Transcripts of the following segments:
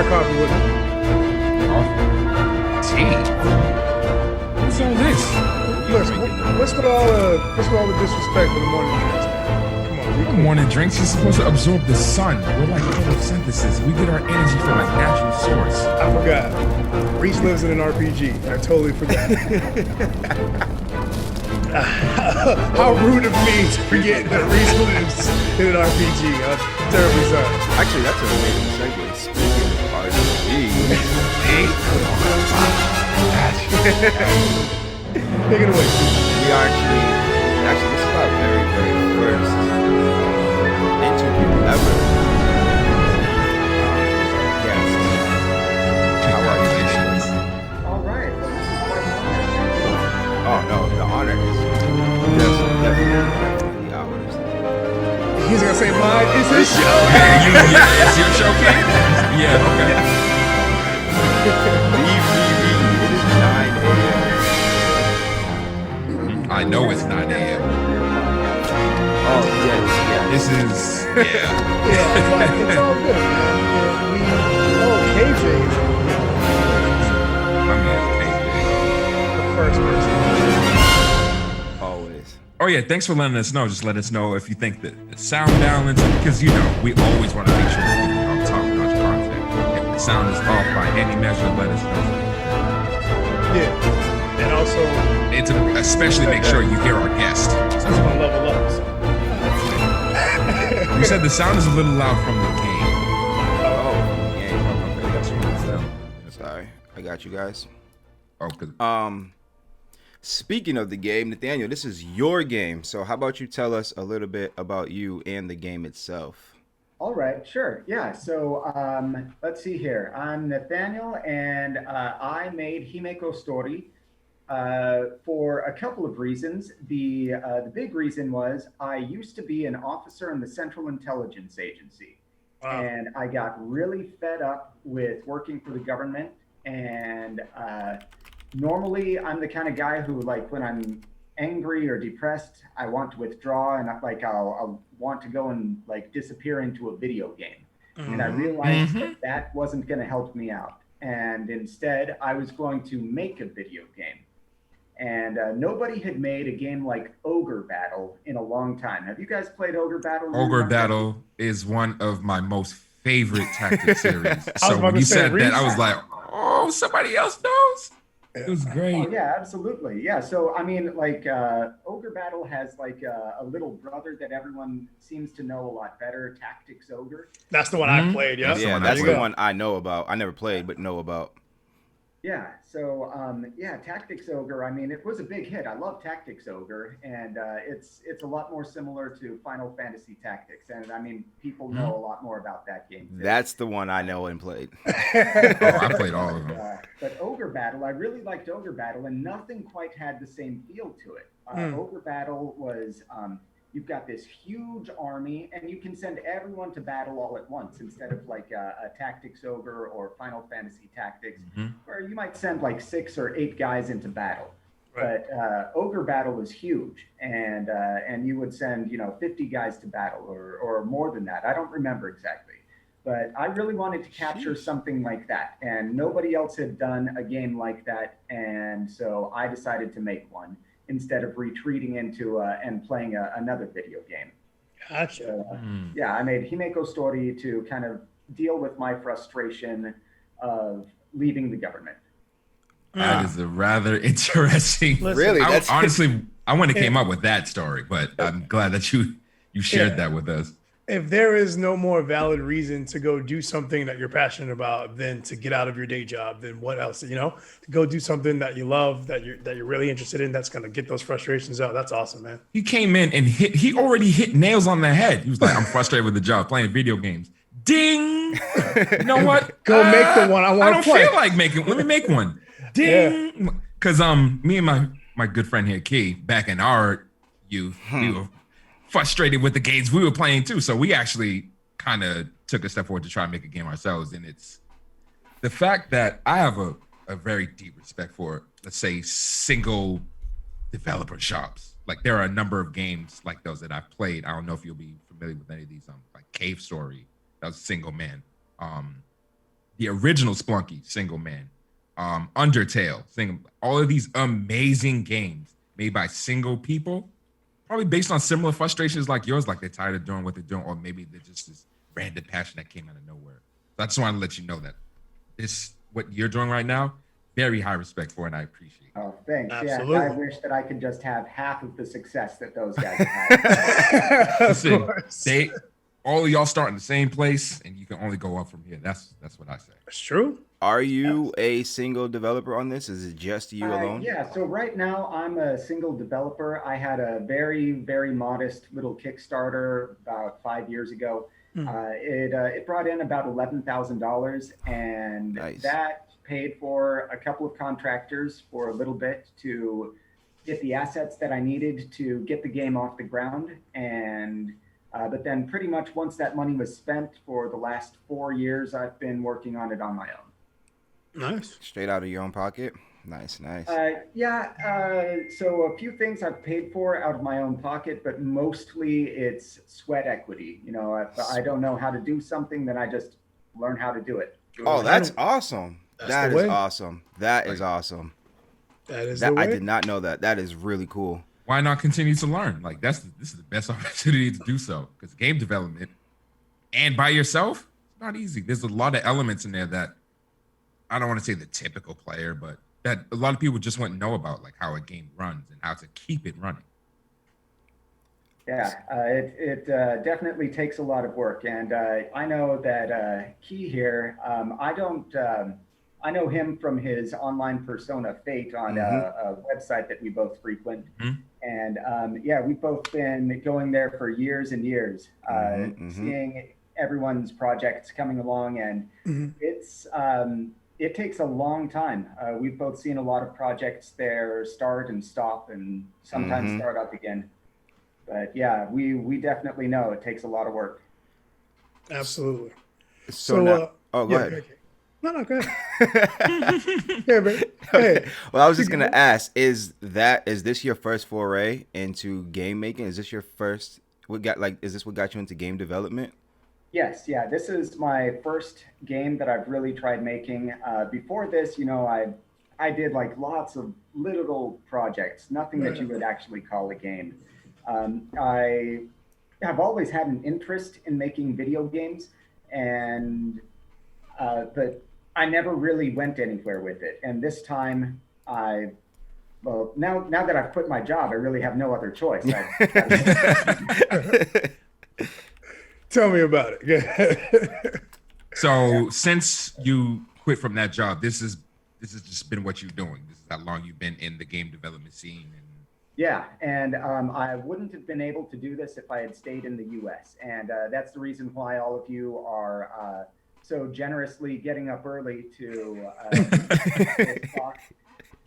coffee with me. Tea? What's all this? What's with all the disrespect for the morning drinks, man? Come on, be cool. Morning drinks, you're supposed to absorb the sun. We're like photosynthesis. We get our energy from a natural source. I forgot. Reese lives in an RPG. I totally forgot. How rude of me to forget that Reese lives in an RPG. I'm terribly sorry. Actually, that's an amazing segue. Speaking of RPGs, Take it away. we actually, this is our very, very first interview ever. Yes. Congratulations. All right. Oh no, the honor is definitely ours. He's gonna say mine. It's his show. Yeah, it's your show, King? Yeah, okay. BBB, it is 9 a.m. I know it's 9 a.m. Oh yes. This is, yeah. Yeah, but it's all good, man. KJ is I mean, the first person. Always. oh yeah, thanks for letting us know. Just let us know if you think that the sound balance, because we always want to make sure we're giving y'all top-notch content. If the sound is off by any measure, let us know. Yeah, and also It's especially make sure you hear our guest. it's gonna level up. So. You said the sound is a little loud from the game. Oh, yeah. Sorry, I got you guys. Oh, 'cause Speaking of the game, Nathaniel, this is your game. So how about you tell us a little bit about you and the game itself? All right, sure. Yeah, so let's see here. I'm Nathaniel, and I made Himeko Sutori for a couple of reasons. The big reason was I used to be an officer in the Central Intelligence Agency. Wow. And I got really fed up with working for the government. And normally I'm the kind of guy who, like, when I'm angry or depressed, I want to withdraw, and I'll want to go and like disappear into a video game. And I realized that wasn't going to help me out. And instead, I was going to make a video game. And nobody had made a game like Ogre Battle in a long time. Have you guys played Ogre Battle? Ogre Battle is one of my most favorite tactic series. was So about when to you say, said that, Reese. I was like, oh, somebody else knows. It was great. Oh, yeah, absolutely. Yeah. So, I mean, like, Ogre Battle has like a little brother that everyone seems to know a lot better, Tactics Ogre. That's the one I played. Yeah, That's the Yeah, one I that's played. the one I know about. I never played, but know about. Yeah. So, yeah, Tactics Ogre. I mean, it was a big hit. I love Tactics Ogre, and it's a lot more similar to Final Fantasy Tactics. And I mean, people know a lot more about that game too. That's the one I know and played. Oh, I played all of them. But Ogre Battle, I really liked Ogre Battle, and nothing quite had the same feel to it. Ogre Battle was, you've got this huge army, and you can send everyone to battle all at once instead of like a Tactics Ogre or Final Fantasy Tactics, where you might send like 6 or 8 guys into battle. Right. But Ogre Battle was huge, and you would send 50 guys to battle or more than that. I don't remember exactly. But I really wanted to capture something like that, and nobody else had done a game like that, and so I decided to make one instead of retreating into and playing another video game. Gotcha. So, yeah, I made Himeko Sutori to kind of deal with my frustration of leaving the government. That is a rather interesting. Listen, Really? I, That's honestly, I wouldn't have came up with that story, but I'm glad that you shared that with us. If there is no more valid reason to go do something that you're passionate about than to get out of your day job, then what else? To go do something that you love, that you're really interested in, that's gonna get those frustrations out. That's awesome, man. He came in and he already hit nails on the head. He was like, I'm frustrated with the job, playing video games. Ding! You know what? Go make the one I want to don't play. feel like making. Let me make one. Ding! Because me and my good friend here, Key, back in our youth, we were frustrated with the games we were playing too. So we actually kind of took a step forward to try and make a game ourselves. And it's the fact that I have a very deep respect for, let's say, single developer shops. Like there are a number of games like those that I've played. I don't know if you'll be familiar with any of these. Like Cave Story, that was single man. the original Splunky, single man, Undertale, single, all of these amazing games made by single people, probably based on similar frustrations like yours, like they're tired of doing what they're doing, or maybe they're just this random passion that came out of nowhere. So I just want to let you know that this, what you're doing right now, very high respect for, and I appreciate it. Oh, thanks. Absolutely. Yeah, I wish that I could just have half of the success that those guys had. Listen, Of course. all of y'all start in the same place, and you can only go up from here. That's what I say. It's true. Are you a single developer on this? Is it just you alone? Yeah, so right now I'm a single developer. I had a very, very modest little Kickstarter about 5 years ago. It brought in about $11,000, and Nice. that paid for a couple of contractors for a little bit to get the assets that I needed to get the game off the ground. And but then pretty much once that money was spent, for the last 4 years, I've been working on it on my own. Nice. Straight out of your own pocket? Nice. So a few things I've paid for out of my own pocket, but mostly it's sweat equity. You know, if I don't know how to do something, then I just learn how to do it. Oh, that's awesome. That the is way. awesome. That is awesome. That is That the way. I did not know that. That is really cool. Why not continue to learn? Like this is the best opportunity to do so, because game development and by yourself, it's not easy. There's a lot of elements in there that I don't want to say the typical player, but that a lot of people just wouldn't know about, like how a game runs and how to keep it running. Yeah, it definitely takes a lot of work, and I know that Key here. I know him from his online persona Fate on a website that we both frequent, and yeah, we've both been going there for years and years, seeing everyone's projects coming along, and it takes a long time. We've both seen a lot of projects there start and stop, and sometimes start up again. But yeah, we definitely know it takes a lot of work. Absolutely. So now, go ahead. Okay. No, go ahead. Yeah, man. Hey. Well, I was just gonna ask: is this your first foray into game making? Is this your first? Is this what got you into game development? Yes, yeah. This is my first game that I've really tried making. Before this, you know, I did like lots of little projects, nothing that you would actually call a game. I have always had an interest in making video games, and but I never really went anywhere with it. And this time, now that I've quit my job, I really have no other choice. Tell me about it. So since you quit from that job, this has just been what you're doing. This is how long you've been in the game development scene. Yeah, and I wouldn't have been able to do this if I had stayed in the U.S. And that's the reason why all of you are so generously getting up early to talk.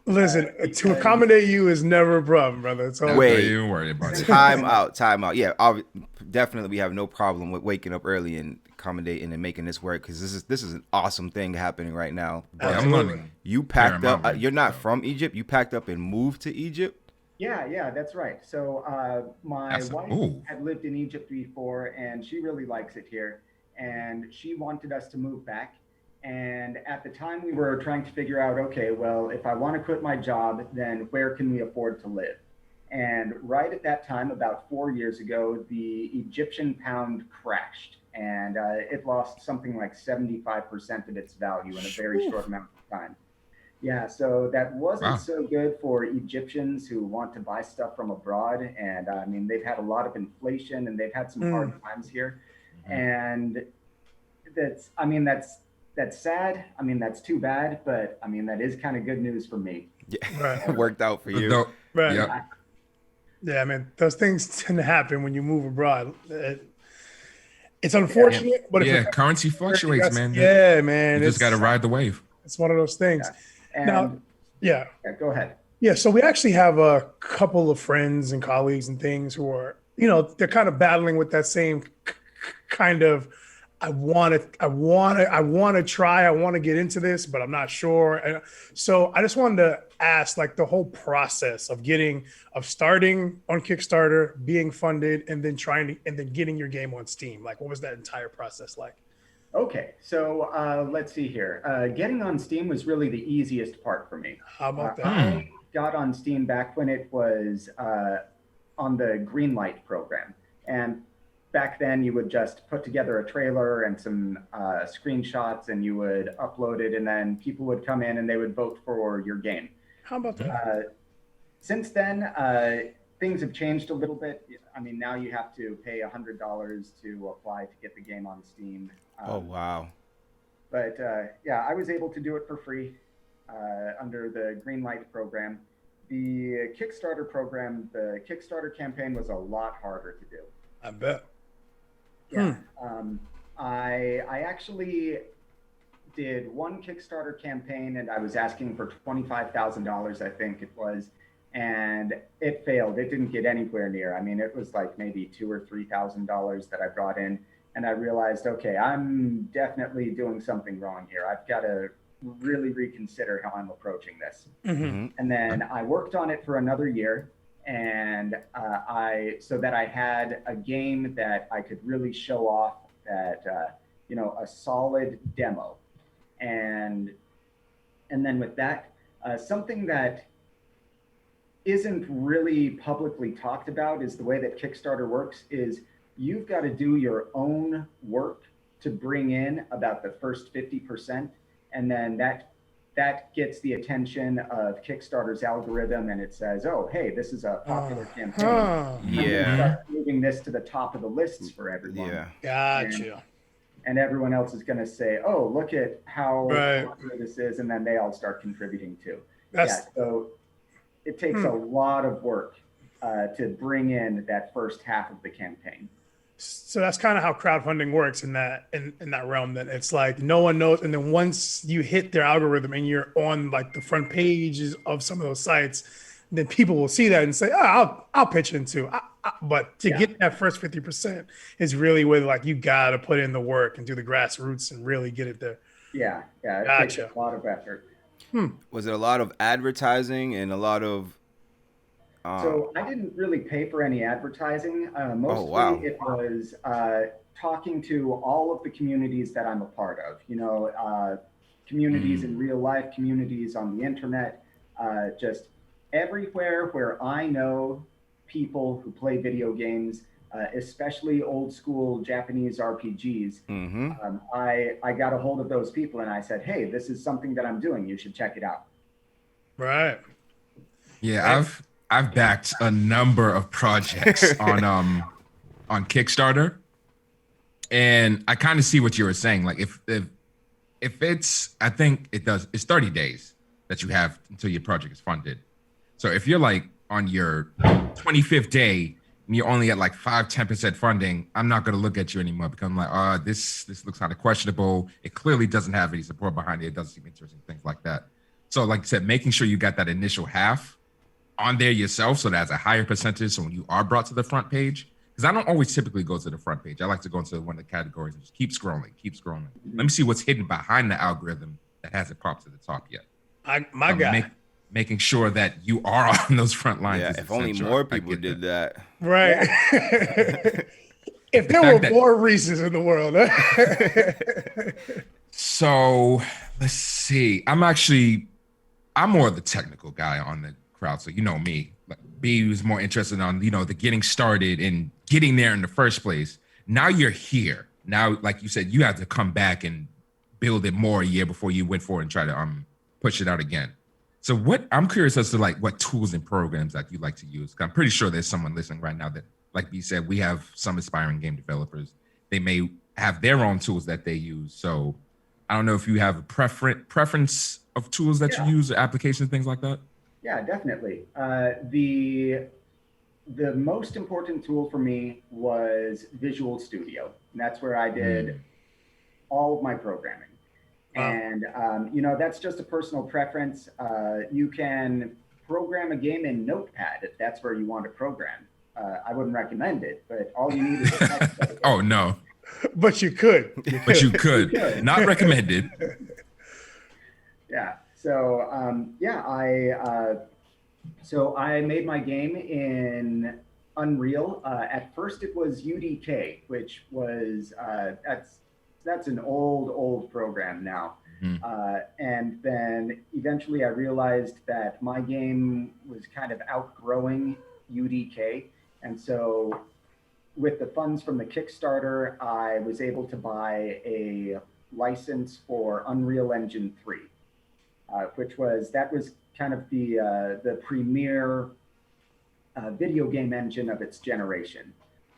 Listen, to accommodate you is never a problem, brother. It's all Wait. Don't even worry about it. Time out. Yeah, definitely we have no problem with waking up early and accommodating and making this work, because this is an awesome thing happening right now. Yeah, I'm learning. You packed up. Paramount. You're not from Egypt. You packed up and moved to Egypt. Yeah, that's right. So my wife had lived in Egypt before, and she really likes it here. And she wanted us to move back. And at the time, we were trying to figure out, okay, well, if I want to quit my job, then where can we afford to live? And right at that time, about 4 years ago, the Egyptian pound crashed, and it lost something like 75% of its value in a very short amount of time. Yeah, so that wasn't so good for Egyptians who want to buy stuff from abroad. And I mean, they've had a lot of inflation, and they've had some hard times here. And that's sad. I mean, that's too bad, but I mean, that is kind of good news for me. Yeah, it worked out for you. Right. Yep. Yeah, man, those things tend to happen when you move abroad. It's unfortunate, but currency fluctuates, man. Yeah, man. You just got to ride the wave. It's one of those things. And, yeah, go ahead. Yeah, so we actually have a couple of friends and colleagues and things who are, you know, they're kind of battling with that same kind of, I want to try, I want to get into this, but I'm not sure. And so I just wanted to ask, like, the whole process of starting on Kickstarter, being funded, and then getting your game on Steam. Like, what was that entire process like? Okay, so let's see here. Getting on Steam was really the easiest part for me. How about that? I got on Steam back when it was on the Greenlight program. And back then, you would just put together a trailer and some screenshots, and you would upload it, and then people would come in and they would vote for your game. How about that? Since then, things have changed a little bit. I mean, now you have to pay $100 to apply to get the game on Steam. Oh, wow. But yeah, I was able to do it for free under the Greenlight program. The Kickstarter program, the Kickstarter campaign was a lot harder to do. I bet. Yeah. I actually did one Kickstarter campaign, and I was asking for $25,000, I think it was, and it failed. It didn't get anywhere near. I mean, it was like maybe $2,000 or $3,000 that I brought in, and I realized, okay, I'm definitely doing something wrong here. I've got to really reconsider how I'm approaching this. And then I worked on it for another year, and so that I had a game that I could really show off, that a solid demo. And then with that, something that isn't really publicly talked about is the way that Kickstarter works is you've got to do your own work to bring in about the first 50%. And then that gets the attention of Kickstarter's algorithm, and it says, oh, hey, this is a popular campaign. Yeah. Start moving this to the top of the lists for everyone. Yeah. Gotcha. And everyone else is going to say, oh, look at how Right. popular this is. And then they all start contributing too. That's So it takes a lot of work to bring in that first half of the campaign. so that's kind of how crowdfunding works in that realm. That it's like no one knows, and then once you hit their algorithm and you're on like the front pages of some of those sites, then people will see that and say, "Oh, I'll pitch in too." But to get that first 50% is really where like you gotta put in the work and do the grassroots and really get it there. Yeah, it takes Gotcha. a lot of effort. Was it a lot of advertising and a lot of? So I didn't really pay for any advertising. Mostly wow. it was talking to all of the communities that I'm a part of. Communities in real life, communities on the internet, just everywhere where I know people who play video games, especially old school Japanese RPGs. I got a hold of those people and I said, hey, this is something that I'm doing. You should check it out. Right. Yeah, I've backed a number of projects on Kickstarter, and I kind of see what you were saying. Like if it's, I think it's 30 days that you have until your project is funded. So if you're like on your 25th day and you're only at like 5-10% funding, I'm not going to look at you anymore because I'm like, this looks kind of questionable. It clearly doesn't have any support behind it. It doesn't seem interesting, things like that. So like I said, making sure you got that initial half on there yourself, so that's a higher percentage. So when you are brought to the front page, because I don't always typically go to the front page. I like to go into one of the categories and just keep scrolling. Let me see what's hidden behind the algorithm that hasn't popped to the top yet. My guy. Making sure that you are on those front lines. Yeah, if only more people did that. Right. If there were more Reese's in the world. So let's see. I'm more of the technical guy on the crowd. So you know me. B was more interested on, the getting started and getting there in the first place. Now you're here. Now, like you said, you have to come back and build it more a year before you went for it and try to push it out again. So I'm curious as to like what tools and programs that you like to use. I'm pretty sure there's someone listening right now that, like B said, we have some aspiring game developers. They may have their own tools that they use. So I don't know if you have a preference of tools that you use, applications, things like that. Yeah, definitely. The most important tool for me was Visual Studio. And that's where I did all of my programming. And, that's just a personal preference. You can program a game in Notepad if that's where you want to program. I wouldn't recommend it, but all you need is a text editor. Oh, no. But you could. But you could. Not recommended. Yeah. So, I made my game in Unreal. At first, it was UDK, which was that's an old program now. And then eventually I realized that my game was kind of outgrowing UDK. And so with the funds from the Kickstarter, I was able to buy a license for Unreal Engine 3, which was kind of the premier video game engine of its generation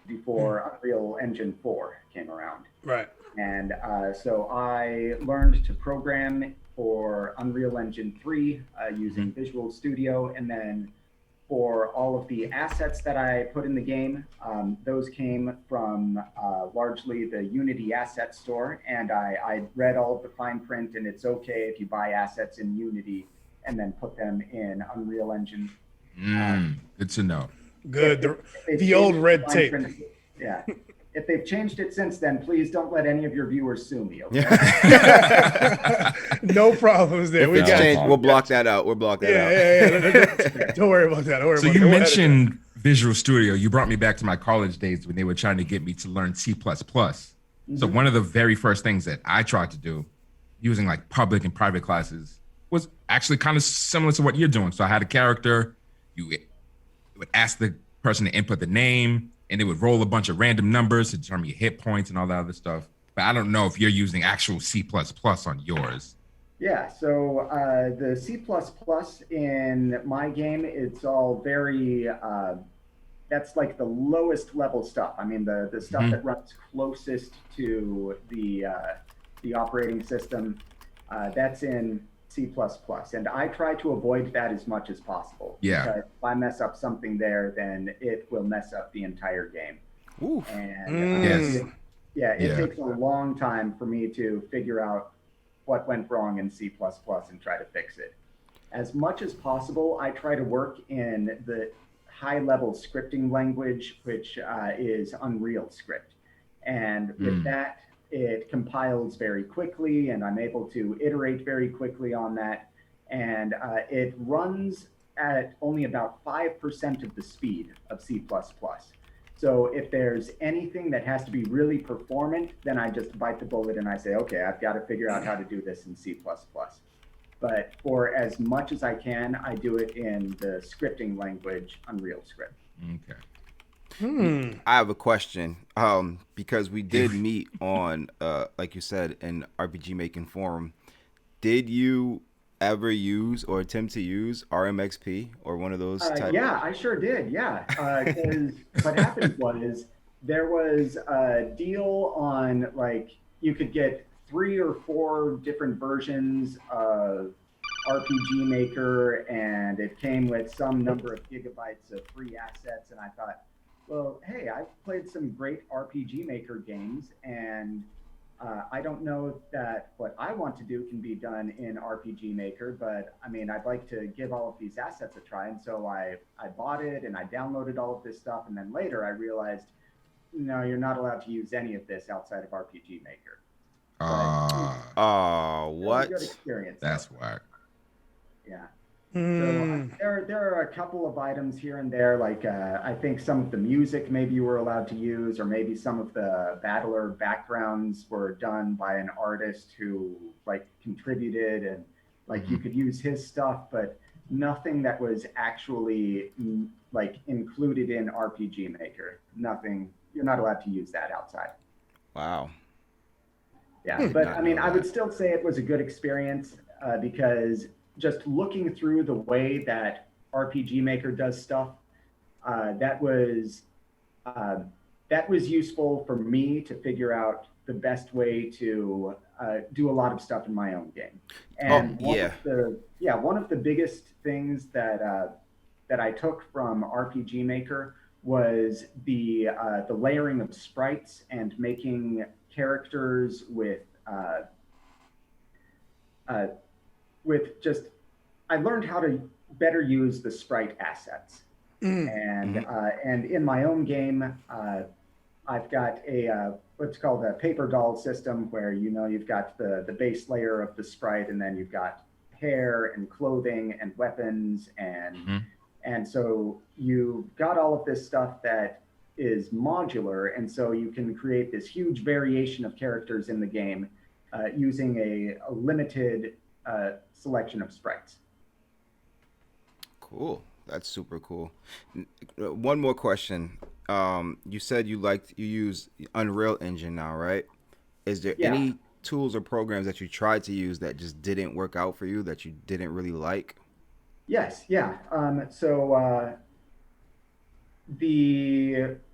before Unreal Engine 4 came around. Right. And so I learned to program for Unreal Engine 3 using Visual Studio. And then for all of the assets that I put in the game, those came from largely the Unity asset store. And I read all of the fine print, and it's okay if you buy assets in Unity and then put them in Unreal Engine. Good to know. Good. The old red tape. Yeah. If they've changed it since then, please don't let any of your viewers sue me. Okay? No problems there. We'll block that out. We'll block that out. Yeah. Don't worry about that. So you mentioned Visual Studio. You brought me back to my college days when they were trying to get me to learn C++. So one of the very first things that I tried to do using like public and private classes was actually kind of similar to what you're doing. So I had a character. You would ask the person to input the name, and they would roll a bunch of random numbers to determine your hit points and all that other stuff. But I don't know if you're using actual C++ on yours. Yeah, so the C++ in my game, it's all very, that's like the lowest level stuff. I mean, the stuff that runs closest to the operating system, that's in C++. And I try to avoid that as much as possible. Yeah. Because if I mess up something there, then it will mess up the entire game. Ooh. And it takes a long time for me to figure out what went wrong in C++ and try to fix it. As much as possible, I try to work in the high-level scripting language, which is Unreal Script. And with that, it compiles very quickly, and I'm able to iterate very quickly on that. And it runs at only about 5% of the speed of C++. So if there's anything that has to be really performant, then I just bite the bullet and I say, okay, I've got to figure out how to do this in C++. But for as much as I can, I do it in the scripting language, Unreal Script. Okay. I have a question, because we did meet on, like you said, an RPG making forum. Did you ever use or attempt to use RMXP or one of those types? Yeah, I sure did. Yeah, because what happened was there was a deal on, like, you could get 3 or 4 different versions of RPG Maker, and it came with some number of gigabytes of free assets. And I thought, well, hey, I've played some great RPG Maker games, and I don't know that what I want to do can be done in RPG Maker, but I mean, I'd like to give all of these assets a try. And so I bought it and I downloaded all of this stuff. And then later I realized, no, you're not allowed to use any of this outside of RPG Maker. What? Good experience. That's whack. Yeah. So there are a couple of items here and there, like I think some of the music maybe you were allowed to use, or maybe some of the battler backgrounds were done by an artist who like contributed, and like you could use his stuff, but nothing that was actually like included in RPG Maker. Nothing. You're not allowed to use that outside. Wow. Yeah, but I mean, I would still say it was a good experience because just looking through the way that RPG Maker does stuff, that was useful for me to figure out the best way to do a lot of stuff in my own game. And one of the biggest things that I took from RPG Maker was the layering of sprites and making characters with just, I learned how to better use the sprite assets. And in my own game, I've got what's called a paper doll system, where you've got the base layer of the sprite, and then you've got hair and clothing and weapons, and so you've got all of this stuff that is modular, and so you can create this huge variation of characters in the game using a limited selection of sprites. Cool. That's super cool. One more question. You said you use Unreal Engine now, right? Is there Yeah. any tools or programs that you tried to use that just didn't work out for you, that you didn't really like? Yes, yeah.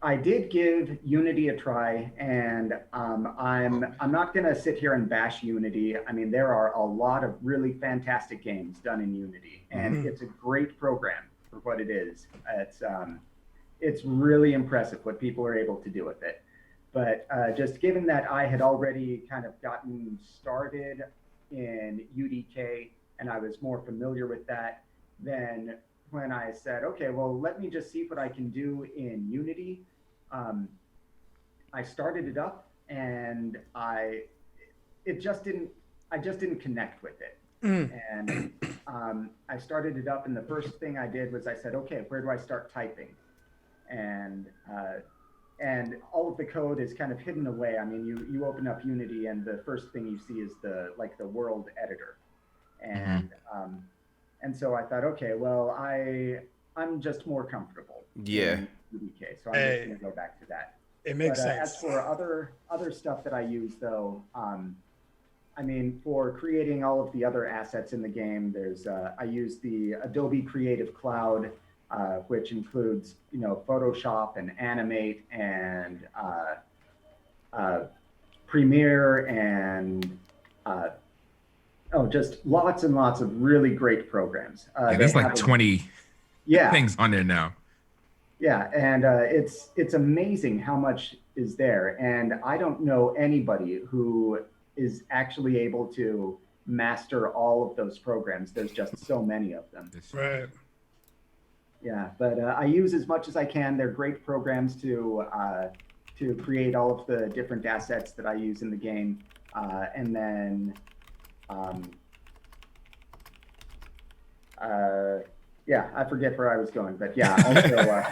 I did give Unity a try, and I'm not gonna sit here and bash Unity. I mean, there are a lot of really fantastic games done in Unity, and it's a great program for what it is. It's really impressive what people are able to do with it. But just given that I had already kind of gotten started in UDK and I was more familiar with that, then when I said, okay, well, let me just see what I can do in Unity, I started it up and I just didn't connect with it. And I started it up, and the first thing I did was I said, okay, where do I start typing? And all of the code is kind of hidden away. I mean, you open up Unity, and the first thing you see is the world editor, and so I thought, okay, well, I'm just more comfortable in UDK, so I'm just going to go back to that. It makes sense. As for other stuff that I use, though, I mean, for creating all of the other assets in the game, I use the Adobe Creative Cloud, which includes, Photoshop and Animate and Premiere and just lots and lots of really great programs. There's like 20 things on there now. Yeah, and it's amazing how much is there. And I don't know anybody who is actually able to master all of those programs. There's just so many of them. Right. Yeah, but I use as much as I can. They're great programs to create all of the different assets that I use in the game. And then, I forget where I was going, but yeah, also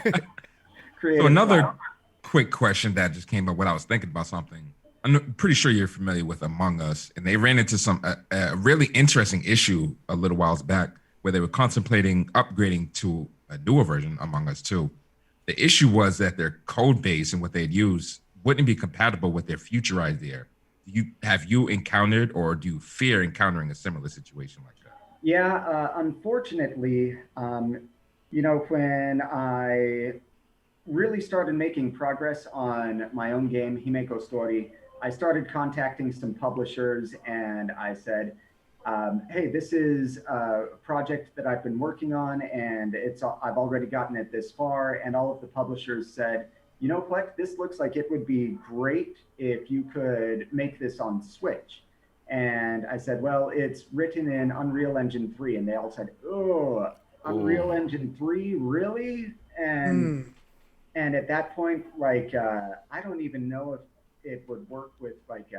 create. So another quick question that just came up when I was thinking about something. I'm pretty sure you're familiar with Among Us, and they ran into a really interesting issue a little whiles back where they were contemplating upgrading to a newer version, Among Us 2. The issue was that their code base and what they'd use wouldn't be compatible with their future idea. Have you encountered, or do you fear encountering a similar situation like that? Yeah, unfortunately, when I really started making progress on my own game, Himeko Sutori, I started contacting some publishers, and I said, hey, this is a project that I've been working on, and I've already gotten it this far. And all of the publishers said, you know what, this looks like it would be great if you could make this on Switch. And I said, well, it's written in Unreal Engine 3. And they all said, oh, Unreal Engine 3, really? And at that point, I don't even know if it would work with like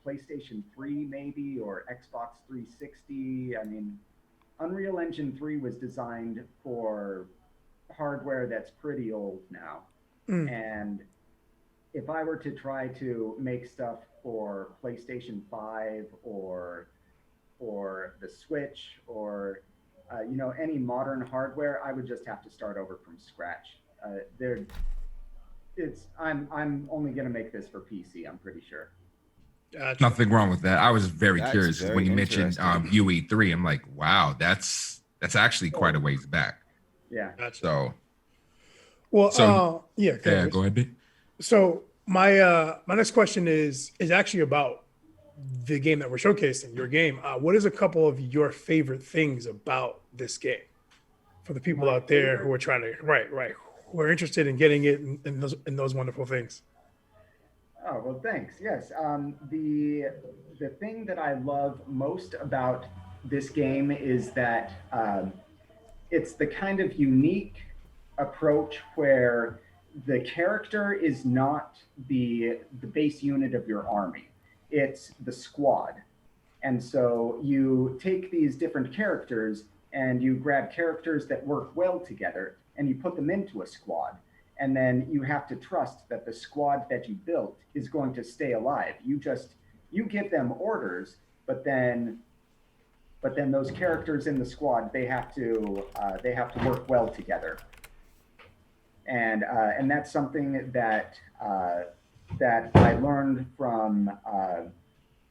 PlayStation 3 maybe, or Xbox 360. I mean, Unreal Engine 3 was designed for hardware that's pretty old now. And if I were to try to make stuff for PlayStation 5 or the Switch or any modern hardware, I would just have to start over from scratch. I'm only gonna make this for PC, I'm pretty sure. Gotcha. Nothing wrong with that. I was very curious very when you mentioned UE3. I'm like, wow, that's actually quite a ways back. Yeah. Gotcha. So, well, go ahead, B. So my next question is actually about the game that we're showcasing, your game. What is a couple of your favorite things about this game for the people out there who are trying to who are interested in getting it and those wonderful things? Oh, well, thanks. Yes. The thing that I love most about this game is that it's the kind of unique approach where the character is not the base unit of your army. It's the squad. And so you take these different characters and you grab characters that work well together and you put them into a squad. and then you have to trust that the squad that you built is going to stay alive. You give them orders, but then those characters in the squad, they have to work well together. And that's something that I learned from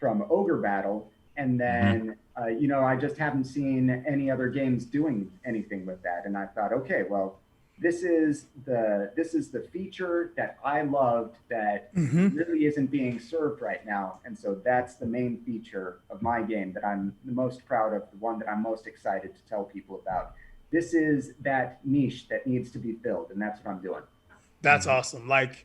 Ogre Battle, and then I just haven't seen any other games doing anything with that. And I thought, okay, well, this is the feature that I loved that really isn't being served right now. And so that's the main feature of my game that I'm the most proud of, the one that I'm most excited to tell people about. This is that niche that needs to be filled, and that's what I'm doing. That's awesome. Like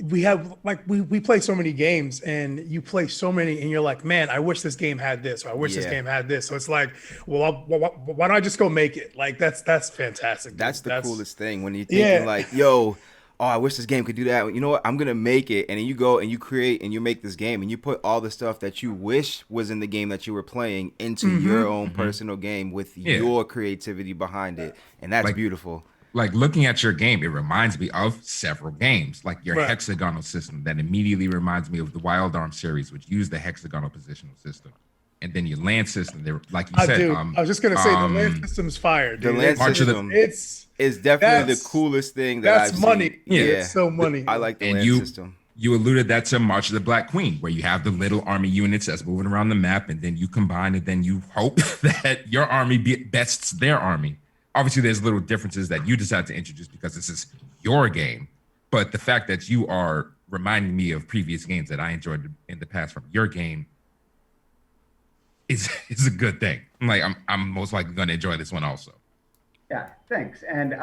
we play so many games, and you play so many, and you're like, man, I wish this game had this, or I wish this game had this. So it's like, well, why don't I just go make it? Like that's fantastic. That's the coolest thing when you're thinking like, yo, oh, I wish this game could do that. You know what? I'm gonna make it, and then you go and you create and you make this game, and you put all the stuff that you wish was in the game that you were playing into your own personal game with your creativity behind it, and that's beautiful. Like looking at your game, it reminds me of several games, like your hexagonal system that immediately reminds me of the Wild Arms series, which used the hexagonal positional system. And then your land system, like you said. Dude, I was just going to say, the land system's fire, dude. The land system is definitely the coolest thing that I've money. seen. Yeah, it's so money. I like the land system. You alluded that to March of the Black Queen, where you have the little army units that's moving around the map, and then you combine, and then you hope that your army bests their army. Obviously, there's little differences that you decide to introduce because this is your game. But the fact that you are reminding me of previous games that I enjoyed in the past from your game is a good thing. I'm most likely going to enjoy this one also. Yeah, thanks. And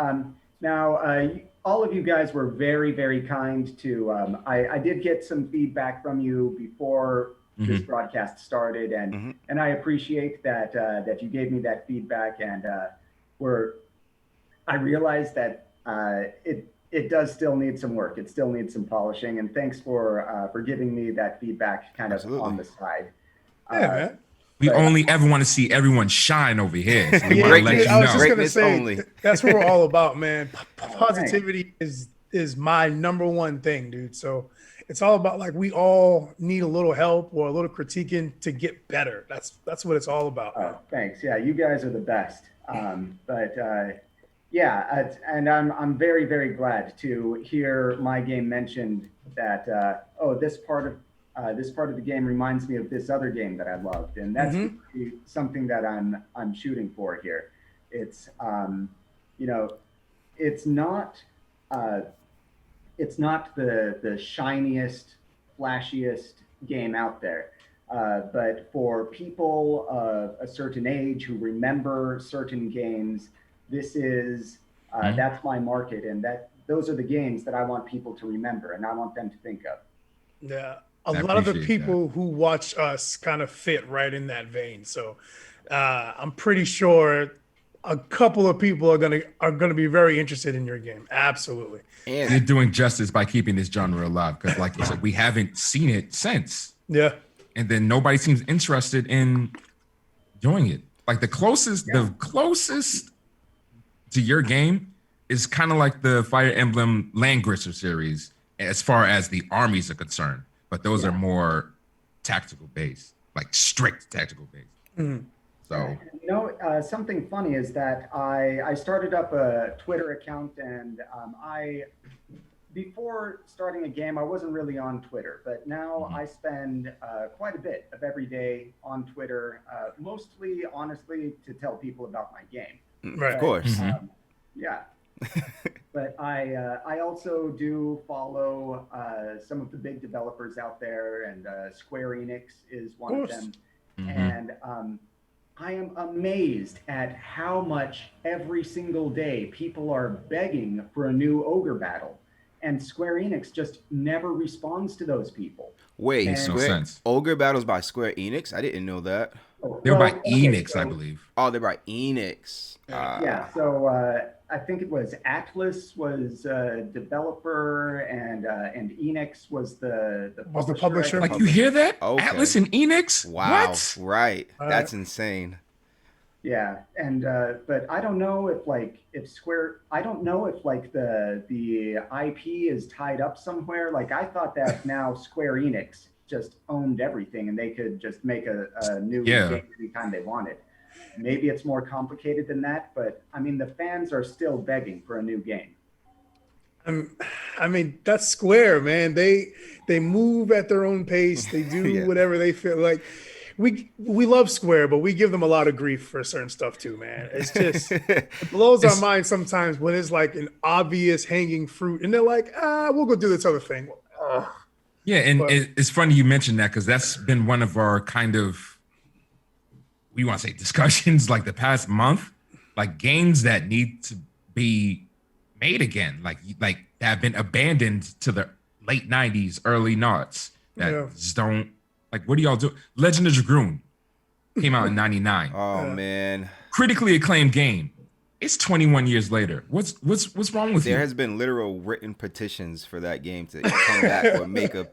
now, all of you guys were very, very kind to. I did get some feedback from you before this broadcast started, and I appreciate that you gave me that feedback, and I realized that it does still need some work. It still needs some polishing, and thanks for giving me that feedback kind of on the side. Yeah, man. We only ever want to see everyone shine over here. So I was just gonna say that's what we're all about, man. Positivity is my number one thing, dude. So it's all about, like, we all need a little help or a little critiquing to get better. That's what it's all about. Oh, thanks. Yeah, you guys are the best. Yeah, and I'm very, very glad to hear my game mentioned that this part of the game reminds me of this other game that I loved, and that's something that I'm shooting for here. It's it's not the shiniest, flashiest game out there. But for people of a certain age who remember certain games, this is that's my market, and those are the games that I want people to remember, and I want them to think of. Yeah, a lot of the people who watch us kind of fit right in that vein. So I'm pretty sure a couple of people are gonna be very interested in your game. Absolutely. And you're doing justice by keeping this genre alive, because, like you said, we haven't seen it since. Yeah. And then nobody seems interested in doing it. Like the closest to your game is kind of like the Fire Emblem Landgrisser series as far as the armies are concerned. But those are more tactical based, like strict tactical based. So something funny is that I started up a Twitter account, and before starting a game, I wasn't really on Twitter, but now I spend quite a bit of every day on Twitter, mostly, honestly, to tell people about my game. Right. Of course. Yeah. But I also do follow some of the big developers out there, and Square Enix is one of them. And I am amazed at how much every single day people are begging for a new Ogre Battle. And Square Enix just never responds to those people. Wait, makes no sense. Ogre Battles by Square Enix? I didn't know that. They're by Enix, I believe. Oh, they're by Enix. So I think it was Atlas was developer, and Enix was the publisher. Like, you hear that? Okay. Atlas and Enix? Wow. What? Right. That's insane. Yeah, and but I don't know if I don't know if like the IP is tied up somewhere. Like I thought that now Square Enix just owned everything and they could just make a new Yeah. game anytime they wanted. Maybe it's more complicated than that, but I mean the fans are still begging for a new game. Um, I mean, that's Square, man. They move at their own pace. They do Yeah. whatever they feel like. We love Square, but we give them a lot of grief for certain stuff too, man. It's just it blows our It's mind sometimes when it's like an obvious hanging fruit, and they're like, we'll go do this other thing. yeah, and But it's funny you mentioned that because that's been one of our kind of we want to say discussions like the past month, like games that need to be made again, like that have been abandoned to the late '90s, early noughts that yeah, just don't like. What do y'all do? Legend of Dragoon came out in '99, Oh yeah. man, critically acclaimed game. It's 21 years later. What's wrong with there you? has been literal written petitions for that game to come back or make a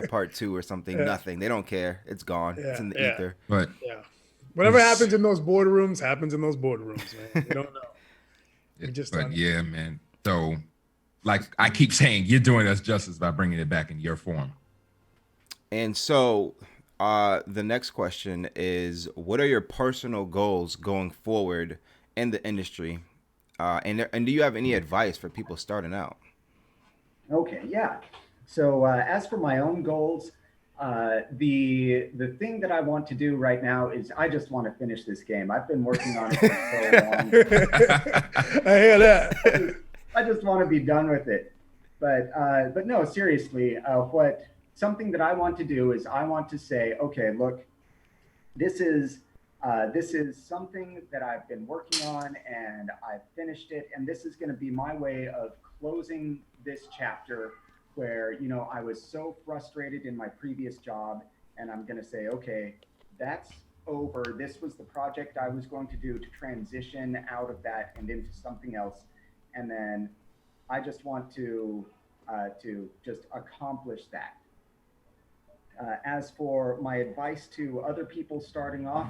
part two or something. Yeah. Nothing. They don't care. It's gone. It's Yeah, in the yeah, ether. But yeah. Whatever happens in those boardrooms happens in those boardrooms, man. We don't know. We just but don't know. yeah, man. So like I keep saying, you're doing us justice by bringing it back in your form. And so, the next question is, what are your personal goals going forward in the industry? And do you have any advice for people starting out? Okay, yeah. So as for my own goals, the thing that I want to do right now is I just want to finish this game. I've been working on it for so long. I hear that. I just want to be done with it. But no, seriously, what something that I want to do is I want to say, okay, look, this is something that I've been working on and I've finished it, and this is going to be my way of closing this chapter where I was so frustrated in my previous job, and I'm going to say, okay, that's over. This was the project I was going to do to transition out of that and into something else, and then I just want to just accomplish that. As for my advice to other people starting off,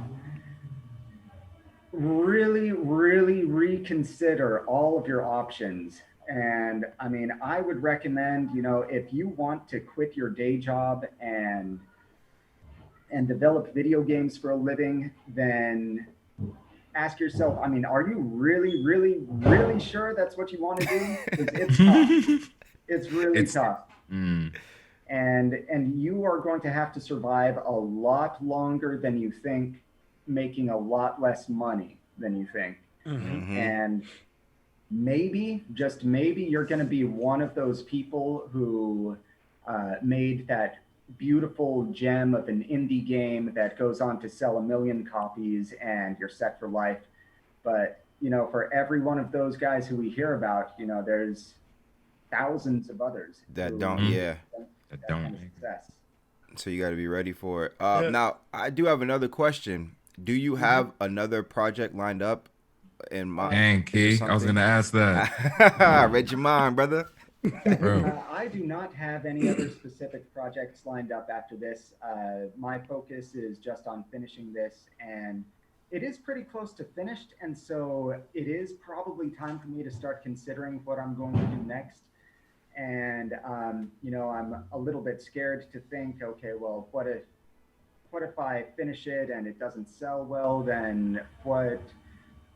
really, really reconsider all of your options. And I mean, I would recommend, if you want to quit your day job and develop video games for a living, then ask yourself, I mean, are you really, really, really sure that's what you want to do? Because it's tough. It's really tough. Mm, And you are going to have to survive a lot longer than you think, making a lot less money than you think. Mm-hmm. And maybe, just maybe, you're going to be one of those people who made that beautiful gem of an indie game that goes on to sell 1 million copies and you're set for life. But for every one of those guys who we hear about, there's thousands of others That who don't, Mhm. yeah. that that don't kind of make it. success. So you got to be ready for it. Yeah. Now, I do have another question. Do you have another project lined up in mind? Dang, Key, I was gonna ask that, I read your mind, brother. bro. I do not have any other specific projects lined up after this. My focus is just on finishing this, and it is pretty close to finished. And so it is probably time for me to start considering what I'm going to do next. And I'm a little bit scared to think, okay, well, what if I finish it and it doesn't sell well? Then what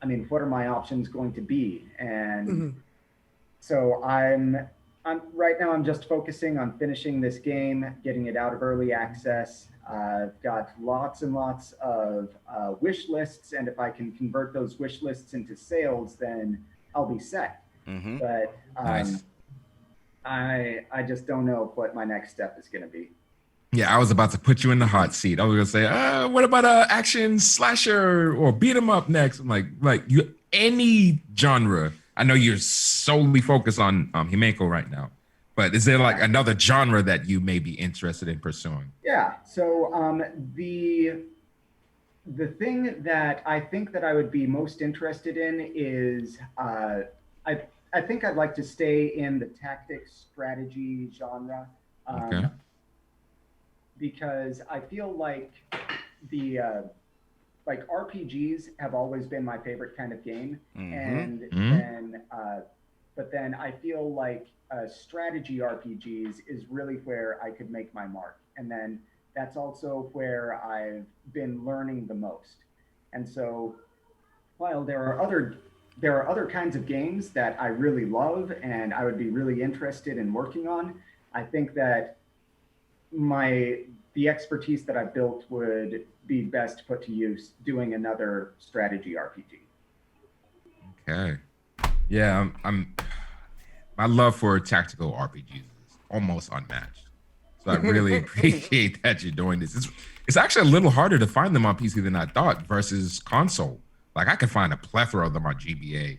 are my options going to be? And so I'm right now. I'm just focusing on finishing this game, getting it out of early access. I've got lots and lots of wish lists, and if I can convert those wish lists into sales, then I'll be set. Mm-hmm. But Nice. I just don't know what my next step is going to be. Yeah, I was about to put you in the hot seat. I was gonna say, what about a action slasher or beat 'em up next? I'm like you any genre. I know you're solely focused on Himeko right now, but is there like another genre that you may be interested in pursuing? Yeah. So the thing that I think that I would be most interested in is I think I'd like to stay in the tactics strategy genre. Okay. Because I feel like the like RPGs have always been my favorite kind of game, and but then I feel like strategy RPGs is really where I could make my mark, and then that's also where I've been learning the most. And so, while there are other kinds of games that I really love and I would be really interested in working on, I think that the expertise that I built would be best put to use doing another strategy RPG. Okay. Yeah, my love for tactical RPGs is almost unmatched. So I really appreciate that you're doing this. It's actually a little harder to find them on PC than I thought versus console. Like I can find a plethora of them on GBA.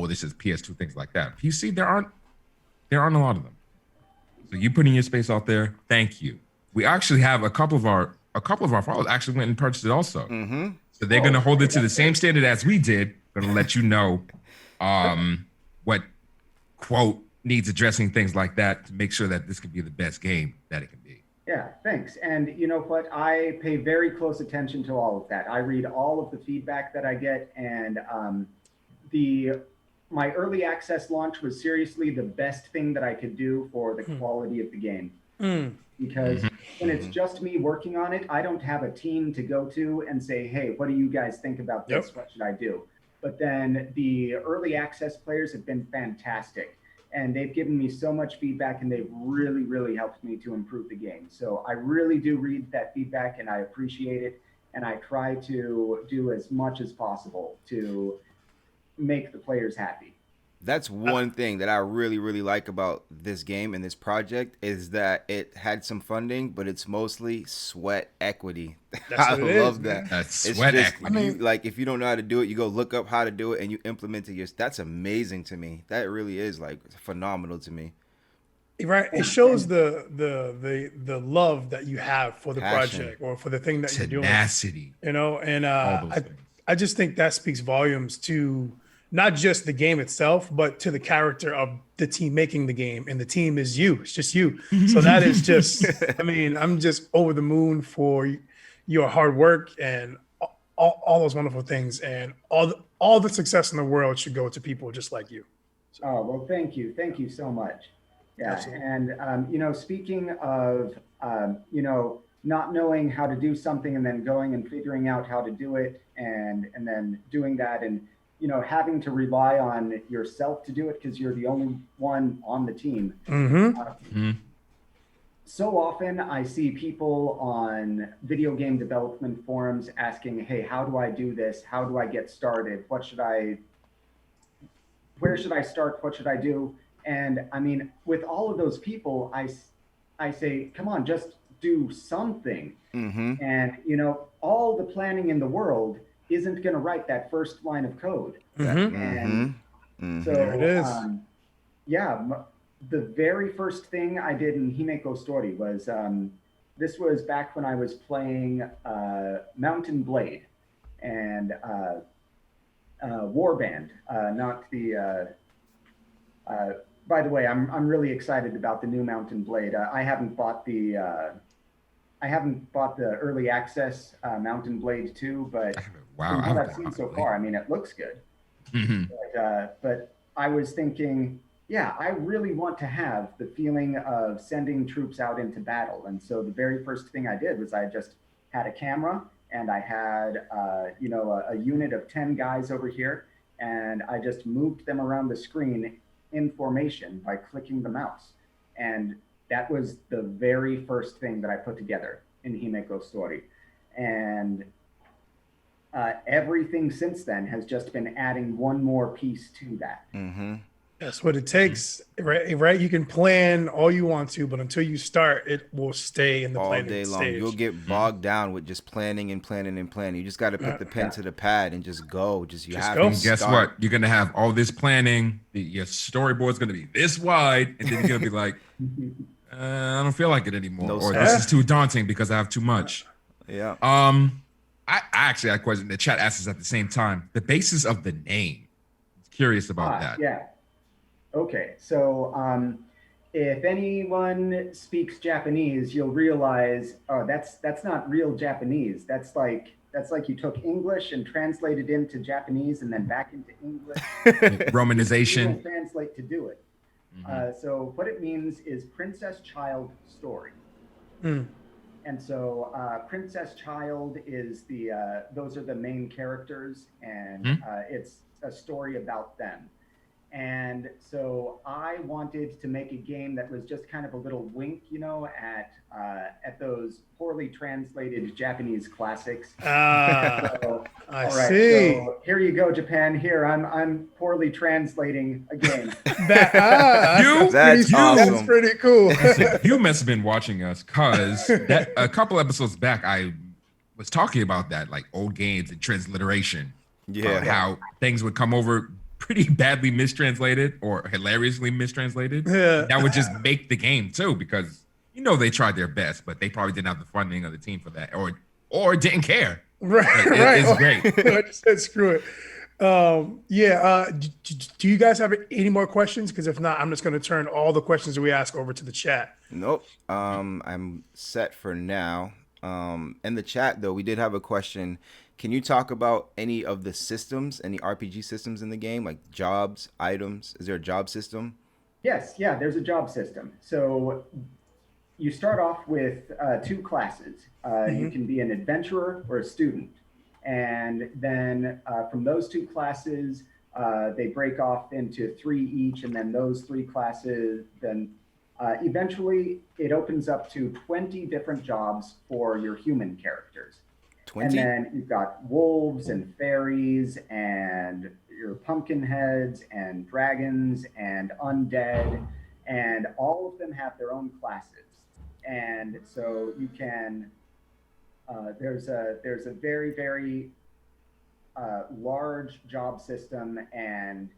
This is PS2, things like that. PC, there aren't a lot of them. So you putting your space out there, thank you. We actually have a couple of our followers actually went and purchased it also. So they're gonna hold it to the same standard as we did. Gonna let you know what quote needs addressing, things like that, to make sure that this can be the best game that it can be. Yeah, thanks. And you know what? I pay very close attention to all of that. I read all of the feedback that I get, and my early access launch was seriously the best thing that I could do for the quality of the game. Because when it's just me working on it, I don't have a team to go to and say, hey, what do you guys think about this? What should I do? But then the early access players have been fantastic. And they've given me so much feedback, and they've really, really helped me to improve the game. So I really do read that feedback, and I appreciate it. And I try to do as much as possible to make the players happy. That's one thing that I really, really like about this game and this project is that it had some funding, but it's mostly sweat equity. I love that. That's sweat equity. If you don't know how to do it, you go look up how to do it and you implement it. That's amazing to me. That really is like phenomenal to me. Right. It shows the love that you have for the Passion. project or for the thing that you're doing. Tenacity. You know, and All those things. I just think that speaks volumes to not just the game itself, but to the character of the team making the game. And the team is you. It's just you. So that is just, I mean, I'm just over the moon for your hard work and all those wonderful things. And all the success in the world should go to people just like you. So. Oh, well, thank you. Thank you so much. Yeah. Absolutely. And, speaking of, not knowing how to do something and then going and figuring out how to do it and then doing that and, having to rely on yourself to do it because you're the only one on the team. So often I see people on video game development forums asking, hey, how do I do this? How do I get started? Where should I start? What should I do? And I mean, with all of those people, I say, come on, just do something. And, all the planning in the world isn't going to write that first line of code. And so there it is. The very first thing I did in Himeko Sutori was, this was back when I was playing Mountain Blade and Warband, not the, by the way, I'm really excited about the new Mountain Blade. I haven't bought the early access Mountain Blade 2, but from what I've seen so far, I mean, it looks good. But I was thinking, I really want to have the feeling of sending troops out into battle. And so the very first thing I did was I just had a camera and I had, a unit of 10 guys over here, and I just moved them around the screen in formation by clicking the mouse. And that was the very first thing that I put together in Himeko Sutori. And everything since then has just been adding one more piece to that. That's what it takes, right? You can plan all you want to, but until you start, it will stay in the planning all day long. stage. You'll get bogged down with just planning and planning and planning. You just got to put the pen to the pad and just go. And guess what? You're gonna have all this planning. Your storyboard's gonna be this wide, and then you're gonna be like, I don't feel like it anymore, or this is too daunting because I have too much. Yeah. I actually had a question. The chat asked us at the same time. The basis of the name. Curious about that. Yeah. Okay. So if anyone speaks Japanese, you'll realize, that's not real Japanese. That's That's like you took English and translated into Japanese and then back into English. Romanization. Translate to do it. So what it means is Princess Child Story. And so Princess Child is those are the main characters, and it's a story about them. And so I wanted to make a game that was just kind of a little wink, at those poorly translated Japanese classics. I right, see. So here you go, Japan. Here I'm poorly translating a game. That's awesome. That's pretty cool. You must have been watching us, because a couple episodes back I was talking about that, like old games and transliteration. Yeah. How things would come over pretty badly mistranslated or hilariously mistranslated. Yeah. That would just make the game too, because they tried their best, but they probably didn't have the funding of the team for that, or didn't care. Right. It's great. I just said screw it. Do you guys have any more questions? Because if not, I'm just going to turn all the questions that we ask over to the chat. Nope. I'm set for now. In the chat though, we did have a question. Can you talk about any of the systems, any RPG systems in the game, like jobs, items? Is there a job system? Yes, yeah, there's a job system. So you start off with 2 classes. You can be an adventurer or a student. And then from those 2 classes, they break off into 3 each. And then those 3 classes, then eventually it opens up to 20 different jobs for your human characters. 20? And then you've got wolves and fairies and your pumpkin heads and dragons and undead, and all of them have their own classes. And so you can there's a very, very large job system, and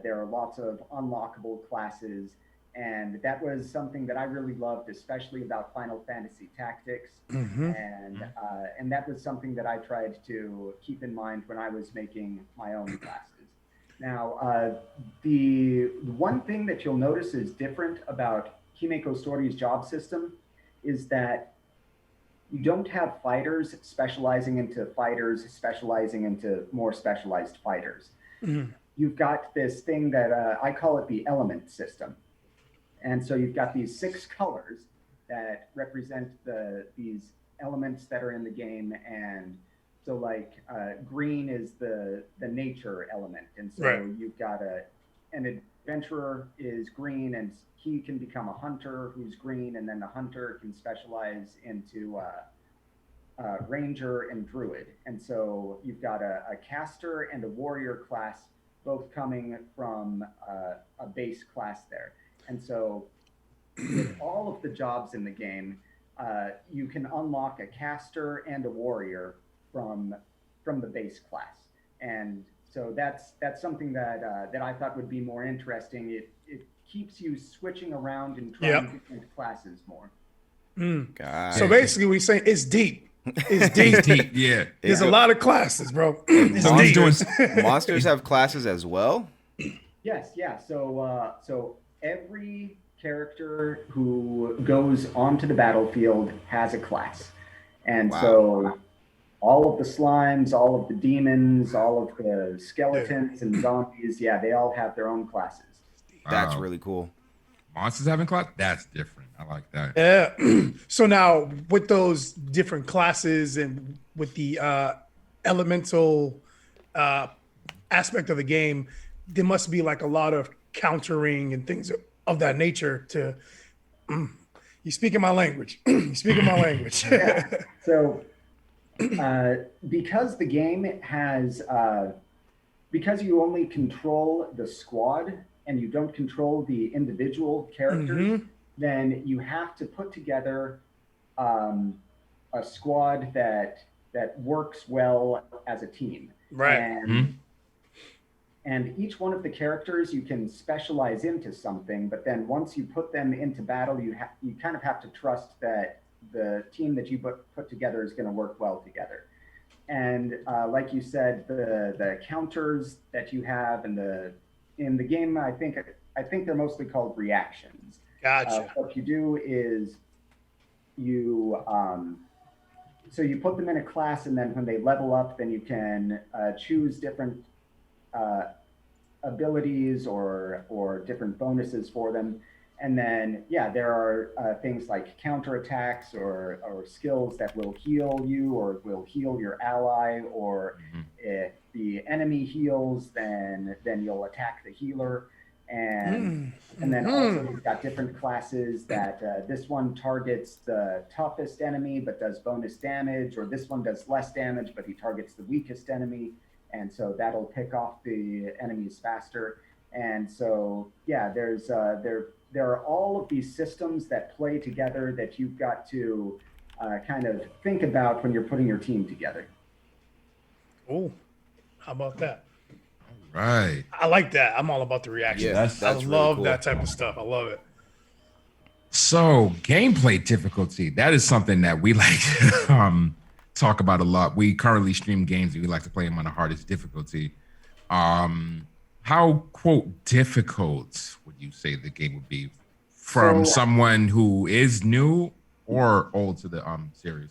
there are lots of unlockable classes. And that was something that I really loved, especially about Final Fantasy Tactics. And that was something that I tried to keep in mind when I was making my own classes. Now, the one thing that you'll notice is different about Himeko Sutori's job system is that you don't have fighters specializing into fighters, specializing into more specialized fighters. You've got this thing that I call it the element system. And so you've got these 6 colors that represent these elements that are in the game. And so like green is the nature element. And so you've got an adventurer is green, and he can become a hunter who's green. And then the hunter can specialize into ranger and druid. And so you've got a caster and a warrior class, both coming from a base class there. And so with all of the jobs in the game, you can unlock a caster and a warrior from the base class. And so that's something that I thought would be more interesting. It keeps you switching around and trying different classes more. So basically we say it's deep. It's deep. It's deep, yeah. There's a lot of classes, bro. It's deep. Monsters have classes as well? Yes, yeah. So every character who goes onto the battlefield has a class. And so all of the slimes, all of the demons, all of the skeletons and zombies, they all have their own classes. That's really cool. Monsters having class? That's different. I like that. Yeah. So now with those different classes and with the elemental aspect of the game, there must be like a lot of countering and things of that nature to you speaking my language. You speaking my language. So because the game has because you only control the squad and you don't control the individual characters, then you have to put together a squad that works well as a team. Right. And each one of the characters you can specialize into something, but then once you put them into battle, you kind of have to trust that the team that you put together is going to work well together. And like you said, the counters that you have in the game, I think they're mostly called reactions. Gotcha. What you do is you so you put them in a class, and then when they level up, then you can choose different abilities or different bonuses for them. And then, yeah, there are things like counterattacks or skills that will heal you or will heal your ally, or if the enemy heals, then you'll attack the healer. And then also you've got different classes that this one targets the toughest enemy but does bonus damage, or this one does less damage but he targets the weakest enemy, and so that'll pick off the enemies faster. And so, yeah, there are all of these systems that play together that you've got to kind of think about when you're putting your team together. Oh, how about that? Right. I like that. I'm all about the reaction. Yeah, I that's really love cool. that type of stuff. I love it. So gameplay difficulty, that is something that we like to talk about a lot. We currently stream games and we like to play them on the hardest difficulty. How, quote, difficult would you say the game would be from someone who is new or old to the series?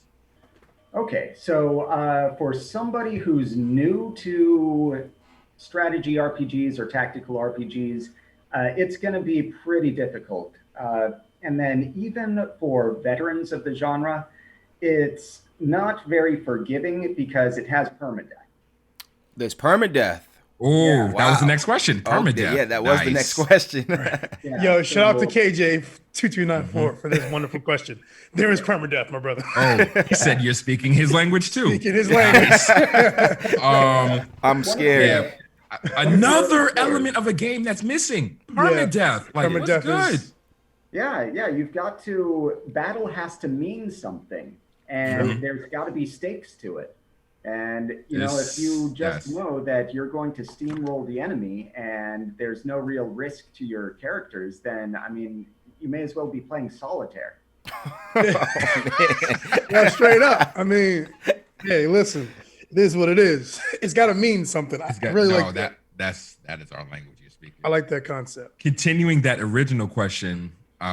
Okay, so for somebody who's new to strategy RPGs or tactical RPGs, it's going to be pretty difficult. And then even for veterans of the genre, it's not very forgiving because it has permadeath. There's permadeath. Oh, Yeah, that was the wow. next question. Permadeath. Okay, yeah, that was the next question. Yeah, Yo, shout out to so- KJ2294 for this wonderful question. There is permadeath, my brother. Oh, he said you're speaking his language too. Speaking his language. I'm scared. Yeah. Another element of a game that's missing. Permadeath. Like, what's good? Yeah, you've got to, battle has to mean something, and there's got to be stakes to it. And, you know, if you just know that you're going to steamroll the enemy and there's no real risk to your characters, then, I mean, you may as well be playing solitaire. Yeah, straight up. I mean, hey, listen, it is what it is. It's got to mean something. I really like that. That is our language you're speaking. I like that concept. Continuing that original question,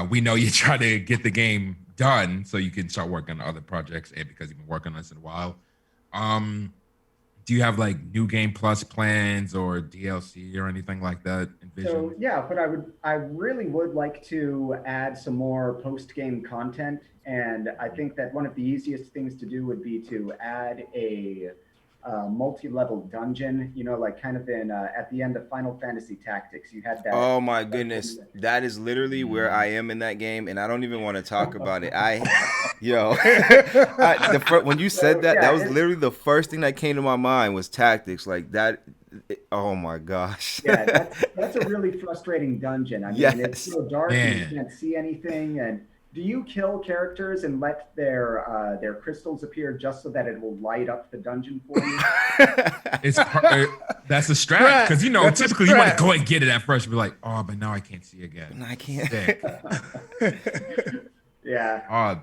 we know you try to get the game done so you can start working on other projects, and because you've been working on this in a while. Do you have like new game plus plans or DLC or anything like that envisioned? So yeah, but I really would like to add some more post-game content, and I think that one of the easiest things to do would be to add a multi-level dungeon, you know, like kind of in at the end of Final Fantasy Tactics, you had that. Oh my goodness, that is literally where I am in that game, and I don't even want to talk about it. When you said that, that was literally the first thing that came to my mind was Tactics, like that. Oh my gosh. Yeah, that's a really frustrating dungeon. I mean, it's so dark and you can't see anything. And do you kill characters and let their crystals appear just so that it will light up the dungeon for you? That's a strat, because you know typically you want to go and get it at first and be like, oh, but now I can't see again. I can't. Yeah.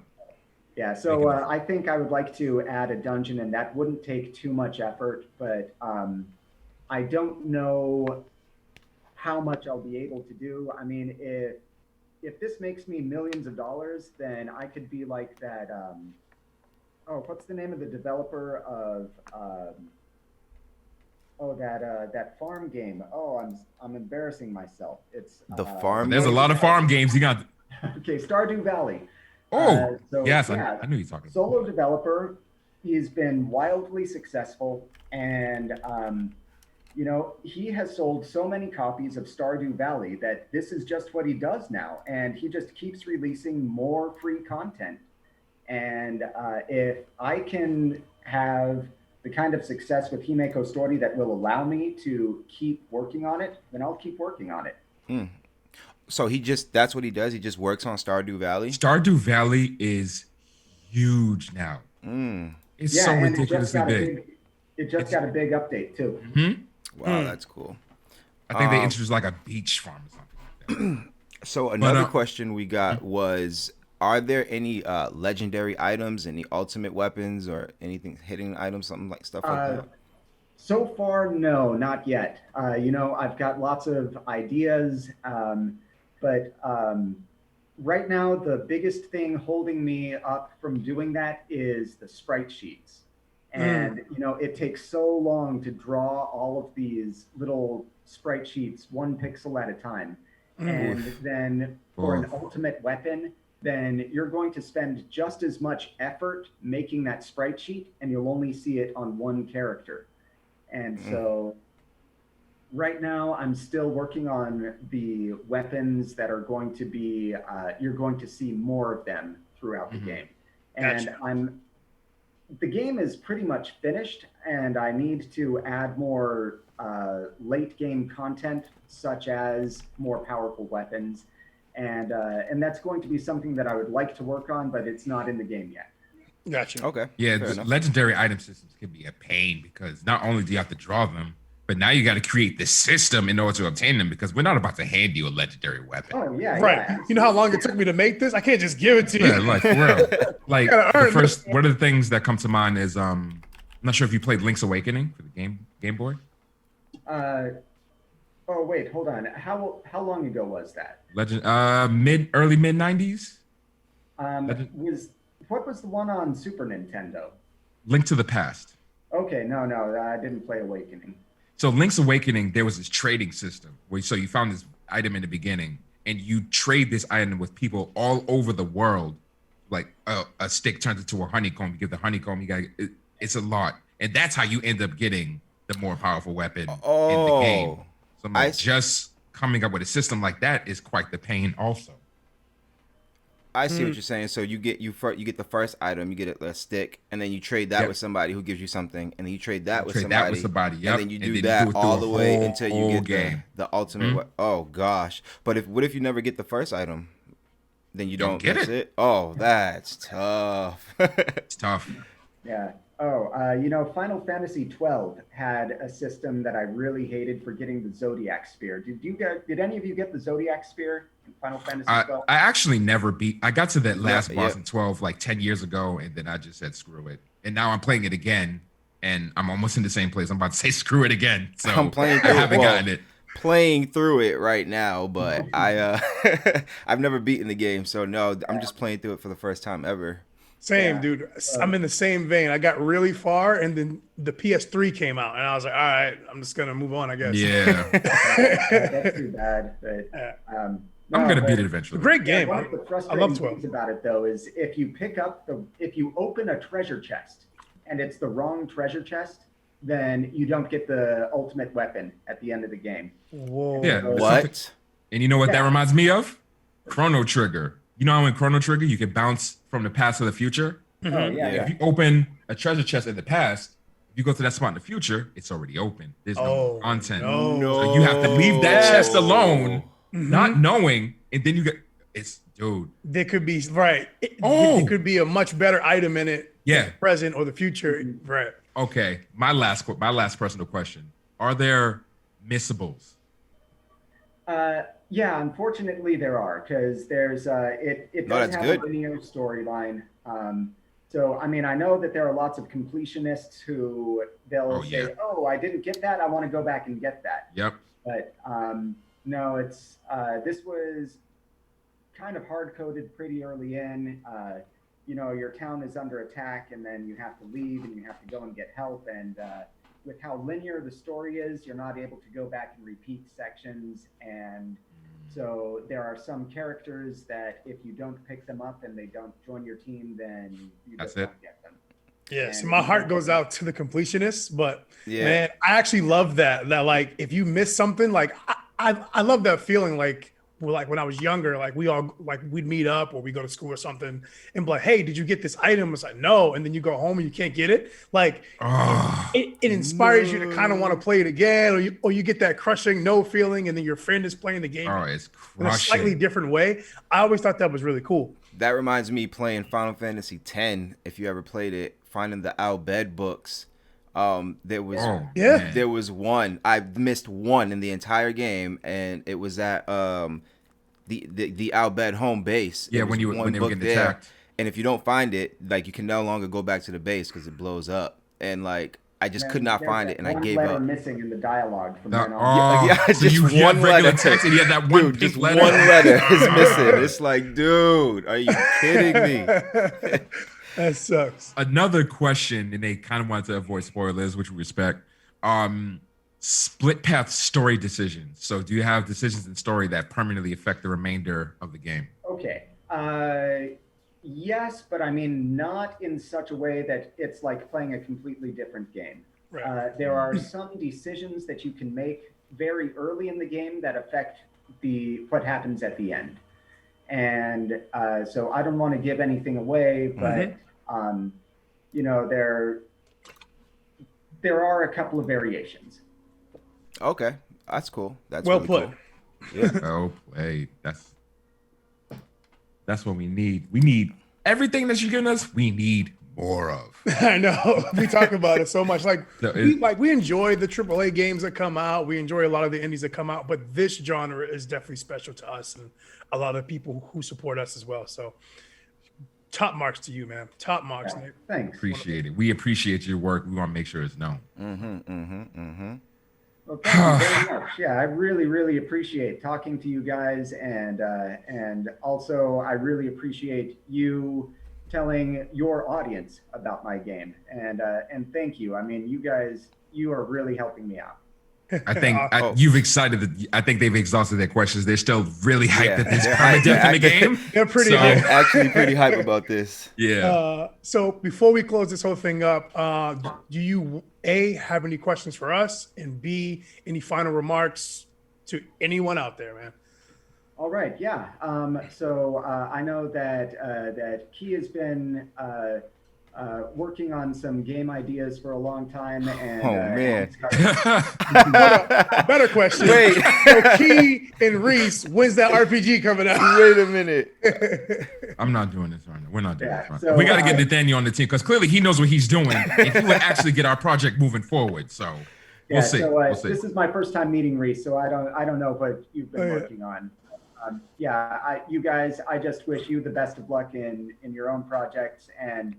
Yeah, so I think I would like to add a dungeon, and that wouldn't take too much effort, but I don't know how much I'll be able to do. I mean, if this makes me millions of dollars, then I could be like that. What's the name of the developer of that farm game? Oh, I'm embarrassing myself. It's the farm. There's a lot of farm games you got. Okay, Stardew Valley. I knew you were talking. Solo developer. He's been wildly successful, and you know, he has sold so many copies of Stardew Valley that this is just what he does now, and he just keeps releasing more free content. And if I can have the kind of success with Himeko Sutori that will allow me to keep working on it, then I'll keep working on it. So that's what he does. He just works on Stardew Valley. Stardew Valley is huge now. It's so ridiculously big. It just got a big update too. Wow, that's cool. I think they introduced like a beach farm or something like that. So another question we got was, are there any legendary items, any ultimate weapons, or anything hidden items, something like stuff like that? So far, no, not yet. You know, I've got lots of ideas, but Right now, the biggest thing holding me up from doing that is the sprite sheets. And, it takes so long to draw all of these little sprite sheets, one pixel at a time. And then for an ultimate weapon, then you're going to spend just as much effort making that sprite sheet, and you'll only see it on one character. And so right now, I'm still working on the weapons that are going to be, you're going to see more of them throughout the game. And Gotcha. the game is pretty much finished, and I need to add more late game content, such as more powerful weapons. And that's going to be something that I would like to work on, but it's not in the game yet. Gotcha. Okay. Yeah, fair the enough. legendary item systems can be a pain because not only do you have to draw them, but now you got to create the system in order to obtain them because we're not about to hand you a legendary weapon. Oh, yeah. Right. Yeah, You know how long it took me to make this? I can't just give it to you. Yeah, like for real. Like Gotta the earn first, one of the things that come to mind is I'm not sure if you played Link's Awakening for the Game Boy. Oh, wait, hold on. How long ago was that? Early mid 90s. What was the one on Super Nintendo? Link to the Past. Okay, no, I didn't play Awakening. So Link's Awakening, there was this trading system where so you found this item in the beginning and you trade this item with people all over the world. Like a stick turns into a honeycomb. You get the honeycomb. It's a lot, and that's how you end up getting the more powerful weapon in the game. So just coming up with a system like that is quite the pain, also. I see what you're saying. So you get the first item, you get a stick, and then you trade that with somebody who gives you something, and then you trade that with somebody, yep. and then you do then that go through all a the way whole- until you whole get game. the ultimate. Oh gosh! But what if you never get the first item? Then you don't get that's it. Oh, that's tough. It's tough. Yeah. Oh, Final Fantasy 12 had a system that I really hated for getting the Zodiac Spear. Did any of you get the Zodiac Spear in Final Fantasy 12? I actually never beat. I got to that last boss yeah. in 12 like 10 years ago, and then I just said screw it. And now I'm playing it again, and I'm almost in the same place. I'm about to say screw it again. So I'm playing I haven't gotten it. Playing through it right now, but I've never beaten the game, so no, I'm just playing through it for the first time ever. Same, dude. I'm in the same vein. I got really far, and then the PS3 came out, and I was like, all right, I'm just gonna move on, I guess. Yeah, That's too bad. But I'm gonna beat it eventually. Great game. One of the I frustrating love 12. things about it, though, is if you open a treasure chest and it's the wrong treasure chest, then you don't get the ultimate weapon at the end of the game. Whoa. Yeah. What? And you know what that Yeah. reminds me of? Chrono Trigger. You know how in Chrono Trigger you can bounce from the past to the future? Oh, yeah. If you open a treasure chest in the past, if you go to that spot in the future, it's already open. There's no content. no. So you have to leave that chest alone, Mm-hmm. not knowing, and then you get dude. There could be right. Oh. There could be a much better item in it. Yeah. The present or the future. Right. Okay, my last personal question: are there missables? Yeah, unfortunately there are, because there's it No, does that's have good. a linear storyline. So I mean, I know that there are lots of completionists who they'll say, yeah. "Oh, I didn't get that. I want to go back and get that." Yep. But no, it's this was kind of hard coded pretty early in. Your town is under attack, and then you have to leave, and you have to go and get help. And with how linear the story is, you're not able to go back and repeat sections. And so there are some characters that if you don't pick them up and they don't join your team, then you That's just it. don't get them. Yeah. So And my heart goes out to the completionists, but Yeah. man, I actually love that like if you miss something, like I love that feeling like when I was younger, like we'd meet up or we go to school or something and be like, hey, did you get this item? It's like, no. And then you go home and you can't get it. Like it inspires you to kind of want to play it again, or you get that crushing no feeling, and then your friend is playing the game It's in a slightly crushing. different way. I always thought that was really cool. That reminds me playing Final Fantasy X. If you ever played it, finding the Al Bhed books. There was Yeah. there was one. I missed one in the entire game, and it was at the Al Bhed home base. Yeah, There was when one they were book getting there. attacked. And if you don't find it, like you can no longer go back to the base because it blows up. And like I just could not find it, and I gave one letter up. missing in the dialogue from then on. Oh, Yeah, so just you had one regular letter. text and you had that one Dude, pink just letter. one letter is missing. It's like, dude, are you kidding me? That sucks. Another question, and they kind of wanted to avoid spoilers, which we respect. Split path story decisions. So do you have decisions in story that permanently affect the remainder of the game? Okay. Yes, but I mean, not in such a way that it's like playing a completely different game. Right. There are some decisions that you can make very early in the game that affect what happens at the end. And so I don't want to give anything away, but you know, there are a couple of variations. Okay, that's cool. That's Well really put. Cool. Yeah. Oh, hey, that's what we need. We need everything that you're giving us. We need more of. I know. We talk about it so much. Like, No, we enjoy the AAA games that come out. We enjoy a lot of the indies that come out, but this genre is definitely special to us and a lot of people who support us as well. So top marks to you, man. Top marks, Yeah, Nick. thanks. Appreciate it. We appreciate your work. We want to make sure it's known. Well, thank you very much. Yeah, I really, really appreciate talking to you guys, and also I really appreciate you telling your audience about my game, and thank you. I mean, you are really helping me out. I think you've excited that. I think they've exhausted their questions. They're still really hyped that there's they're hyped. permadeath in the game. They're pretty So- hype. Actually, pretty hype about this. Yeah. So before we close this whole thing up, do you A, have any questions for us, and B, any final remarks to anyone out there, man? All right, yeah. So I know that Key has been working on some game ideas for a long time, and Oh, man. A better question. Wait. So Key and Reese, when's that RPG coming out? Wait a minute. I'm not doing this right now. We're not doing Yeah, this right so, now. We got to get Nathaniel on the team because clearly he knows what he's doing. And he would actually get our project moving forward. So we'll see. So We'll see. this is my first time meeting Reese, so I don't know what you've been working on. You guys, I just wish you the best of luck in your own projects. And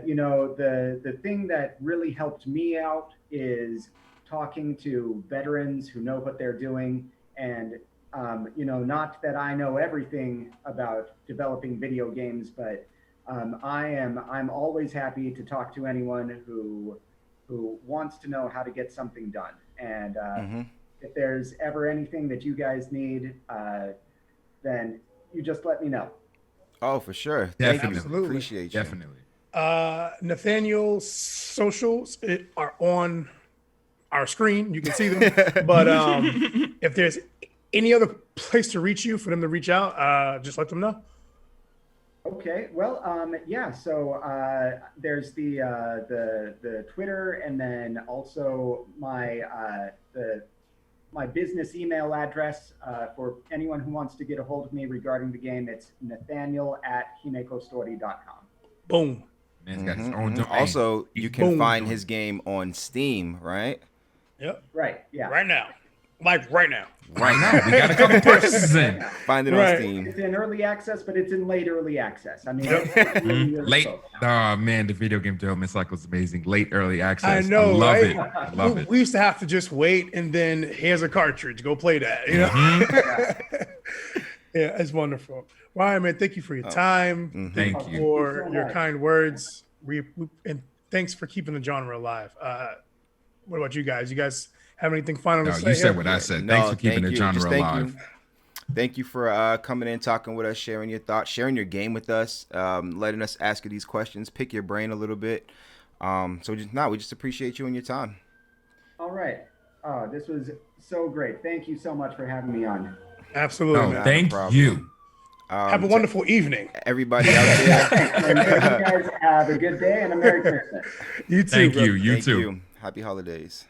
you know, the thing that really helped me out is talking to veterans who know what they're doing. And you know, not that I know everything about developing video games, but I'm always happy to talk to anyone who wants to know how to get something done. And if there's ever anything that you guys need, then you just let me know. Oh, for sure. Thank Definitely. you. Absolutely. Appreciate you. Definitely. Nathaniel's socials are on our screen. You can see them. But if there's any other place to reach you, for them to reach out, just let them know. Okay, well, yeah. So there's the Twitter, and then also my business email address for anyone who wants to get a hold of me regarding the game. It's Nathaniel@himekostory.com. Boom. Man's got his own domain. Also, you can Boom. find his game on Steam, right? Yep. Right. Yeah. Right now. Like right now. Right now, we got a couple purchases in. Find it Right. on Steam. It's in early access, but it's in late early access. I mean, Yep. it's really Late. close. Oh man, the video game development cycle is amazing. Late early access. I know, love right? it. I love it. We used to have to just wait, and then here's a cartridge. Go play that. You know. Yeah, it's wonderful. Ryan, man, thank you for your time. Thank Thank you. for Thank you so your much. kind words. And thanks for keeping the genre alive. What about you guys? You guys have anything final No, to say? you said here? what I said. No, Thanks for keeping thank the you. genre Just thank alive. you. Thank you for coming in, talking with us, sharing your thoughts, sharing your game with us, letting us ask you these questions, pick your brain a little bit. We just appreciate you and your time. All right. Oh, this was so great. Thank you so much for having me on. Absolutely. No, man. Not a thank problem. you. Have a To wonderful evening. everybody out there. And you guys have a good day and a Merry Christmas. You too. Thank bro. you. You Thank too. you. Happy holidays.